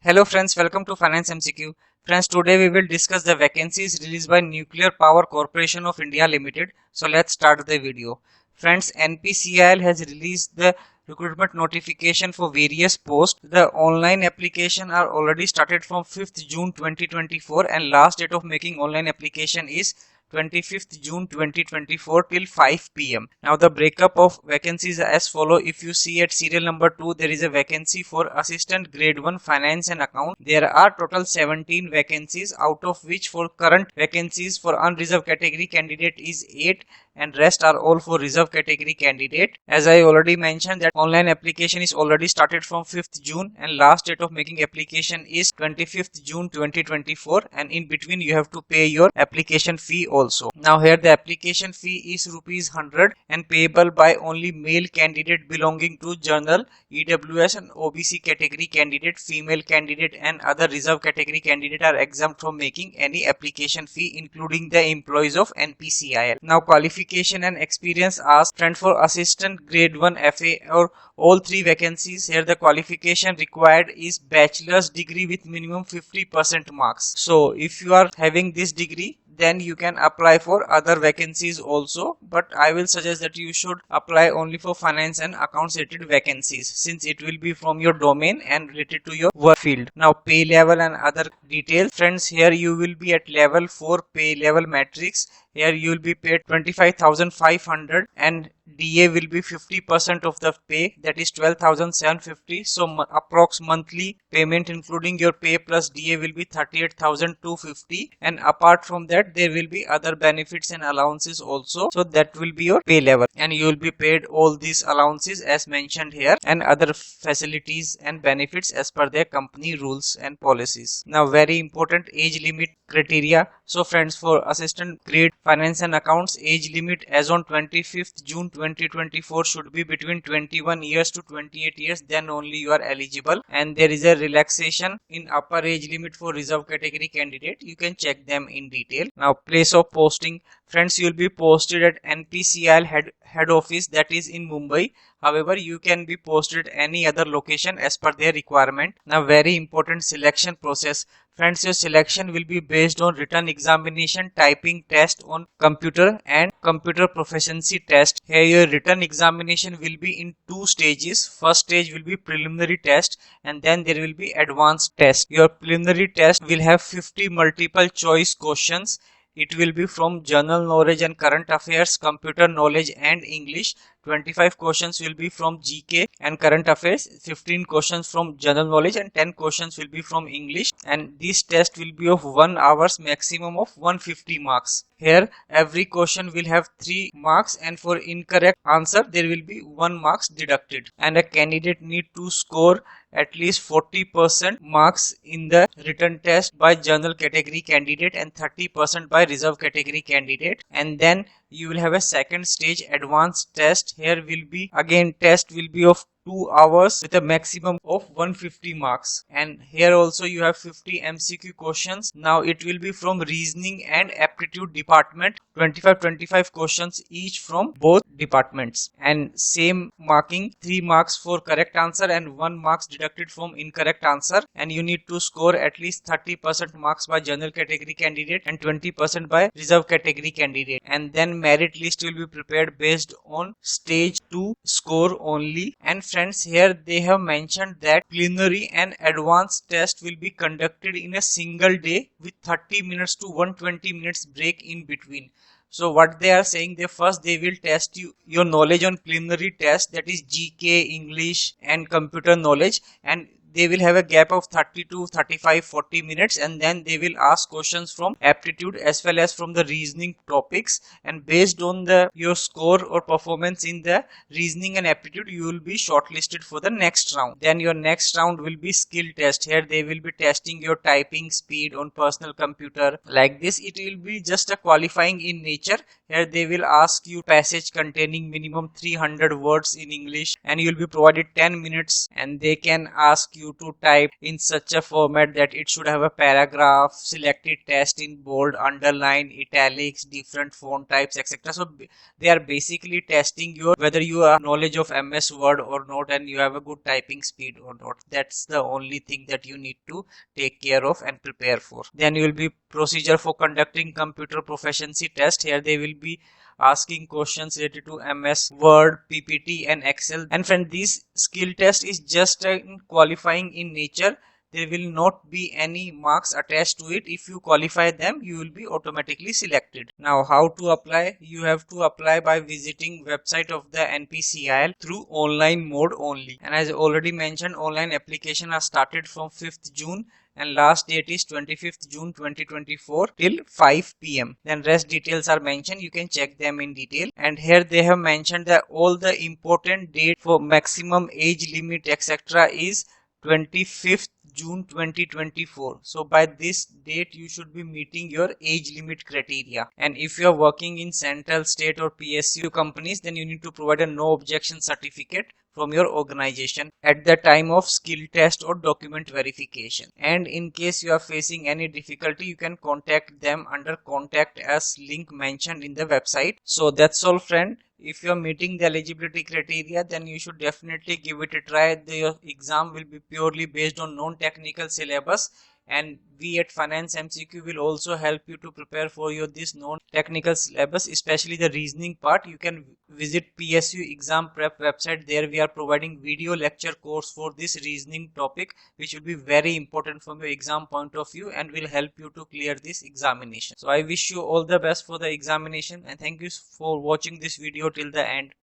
Hello friends, welcome to Finance MCQ. Friends, today we will discuss the vacancies released by Nuclear Power Corporation of India Limited. So let's start the video. Friends, NPCIL has released the recruitment notification for various posts. The online application are already started from 5th June 2024 and last date of making online application is 25th June 2024 till 5 p.m. Now the breakup of vacancies as follow. If you see at serial number 2, there is a vacancy for assistant grade 1 finance and account. There are total 17 vacancies, out of which for current vacancies for unreserved category candidate is 8 and rest are all for reserve category candidate. As I already mentioned that online application is already started from 5th June and last date of making application is 25th June 2024 and in between you have to pay your application fee also. Now here the application fee is rupees 100 and payable by only male candidate belonging to general, EWS and OBC category candidate. Female candidate and other reserve category candidate are exempt from making any application fee including the employees of NPCIL. Now qualification and experience asked. Friend, for assistant grade 1 FA or all three vacancies, here the qualification required is bachelor's degree with minimum 50% marks. So if you are having this degree, then you can apply for other vacancies also, but I will suggest that you should apply only for finance and accounts related vacancies since it will be from your domain and related to your work field. Now pay level and other details. Friends, here you will be at level 4 pay level matrix. Here you will be paid 25,500 and DA will be 50% of the pay, that is 12,750. So approx monthly payment including your pay plus DA will be 38,250 and apart from that there will be other benefits and allowances also. So that will be your pay level and you will be paid all these allowances as mentioned here and other facilities and benefits as per their company rules and policies. Now very important age limit criteria. So friends, for assistant grade finance and accounts, age limit as on 25th June 2024 should be between 21 years to 28 years, then only you are eligible, and there is a relaxation in upper age limit for reserve category candidate. You can check them in detail. Now place of posting. Friends, you will be posted at NPCIL head office, that is in Mumbai. However, you can be posted at any other location as per their requirement. Now very important selection process. Friends, your selection will be based on written examination, typing test on computer and computer proficiency test. Here your written examination will be in 2 stages. First stage will be preliminary test and then there will be advanced test. Your preliminary test will have 50 multiple choice questions. It will be from general knowledge and current affairs, computer knowledge and English. 25 questions will be from GK and current affairs, 15 questions from general knowledge and 10 questions will be from English, and this test will be of 1 hour's maximum of 150 marks. Here every question will have 3 marks and for incorrect answer there will be 1 marks deducted, and a candidate need to score at least 40% marks in the written test by general category candidate and 30% by reserve category candidate, and then you will have a second stage advanced test. Here will be again test will be of 2 hours with a maximum of 150 marks, and here also you have 50 MCQ questions. Now it will be from reasoning and aptitude department, 25 questions each from both departments, and same marking, 3 marks for correct answer and 1 marks deducted from incorrect answer, and you need to score at least 30% marks by general category candidate and 20% by reserve category candidate, and then merit list will be prepared based on stage 2 score only. And friends, here they have mentioned that preliminary and advanced test will be conducted in a single day with 30 minutes to 120 minutes break in between. So what they are saying, they will test your knowledge on preliminary test, that is GK, English and computer knowledge, and they will have a gap of 30 to 35 40 minutes, and then they will ask questions from aptitude as well as from the reasoning topics, and based on your score or performance in the reasoning and aptitude you will be shortlisted for the next round. Then your next round will be skill test. Here they will be testing your typing speed on personal computer. Like this, it will be just a qualifying in nature. Here they will ask you passage containing minimum 300 words in English and you will be provided 10 minutes, and they can ask you you to type in such a format that it should have a paragraph, selected text in bold, underline, italics, different font types, etc. So they are basically testing your whether you have knowledge of MS Word or not, and you have a good typing speed or not. That's the only thing that you need to take care of and prepare for. Then you will be procedure for conducting computer proficiency test. Here they will be asking questions related to MS Word, PPT and Excel. And friend, this skill test is just qualifying in nature. There will not be any marks attached to it. If you qualify them, you will be automatically selected. Now how to apply? You have to apply by visiting website of the NPCIL through online mode only. And as I already mentioned, online application are started from 5th June and last date is 25th June 2024 till 5 p.m. Then rest details are mentioned. You can check them in detail. And here they have mentioned that all the important date for maximum age limit etc. is 25th June 2024. So by this date you should be meeting your age limit criteria. And if you are working in central, state or PSU companies, then you need to provide a no objection certificate from your organization at the time of skill test or document verification. And in case you are facing any difficulty, you can contact them under contact us link mentioned in the website. So that's all friend. If you are meeting the eligibility criteria, then you should definitely give it a try. The exam will be purely based on non-technical syllabus, and we at Finance MCQ will also help you to prepare for your this non-technical syllabus, especially the reasoning part. You can visit PSU exam prep website. There we are providing video lecture course for this reasoning topic, which will be very important from your exam point of view and will help you to clear this examination. So I wish you all the best for the examination, and thank you for watching this video till the end.